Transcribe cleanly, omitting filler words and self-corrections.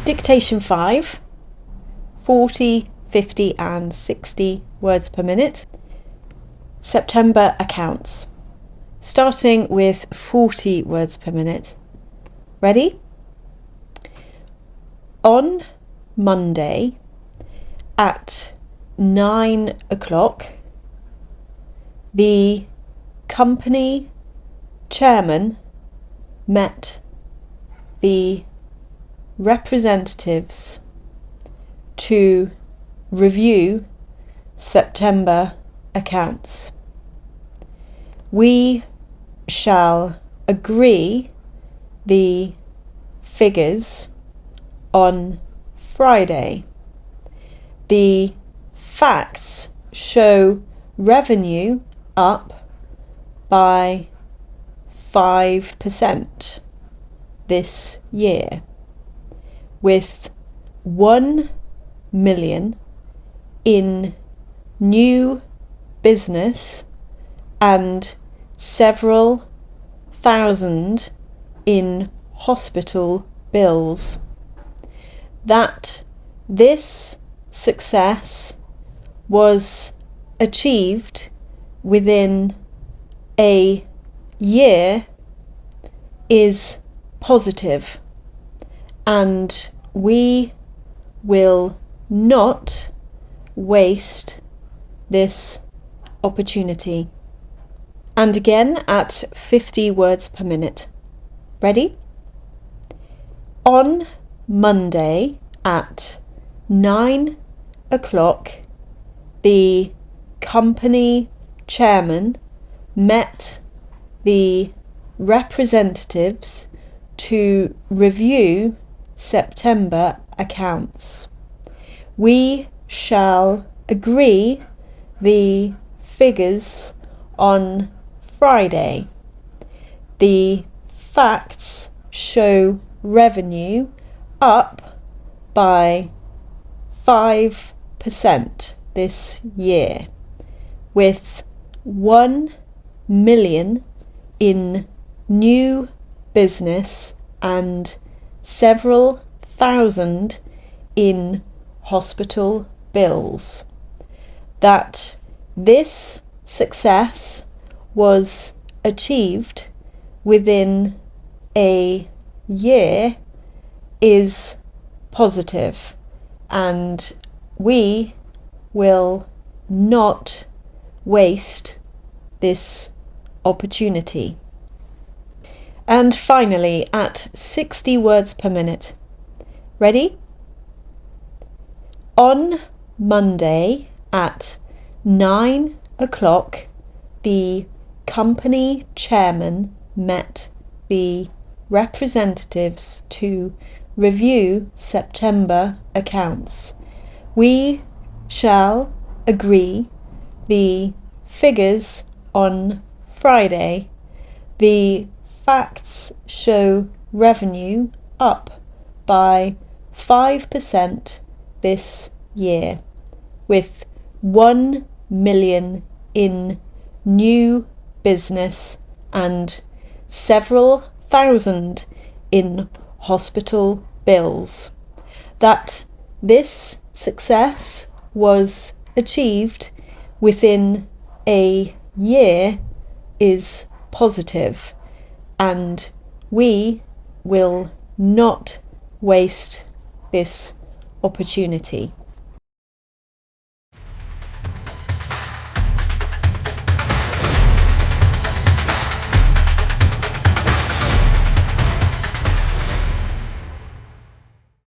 Dictation 5, 40, 50 and 60 words per minute. September accounts, starting with 40 words per minute. Ready? On Monday at 9 o'clock, the company chairman met the representatives to review September accounts. We shall agree the figures on Friday. The facts show revenue up by 5% this year, with 1 million in new business and several thousand in hospital bills. That this success was achieved within a year is positive, and we will not waste this opportunity. And again at 50 words per minute. Ready? On Monday at 9 o'clock, the company chairman met the representatives to review September accounts. We shall agree the figures on Friday. The facts show revenue up by 5% this year, with 1 million in new business and several thousand in hospital bills. That this success was achieved within a year is positive, and we will not waste this opportunity. And finally, at 60 words per minute. Ready? On Monday at 9 o'clock, the company chairman met the representatives to review September accounts. We shall agree the figures on Friday. The facts show revenue up by 5% this year, with 1 million in new business and several thousand in hospital bills. That this success was achieved within a year is positive, and we will not waste this opportunity.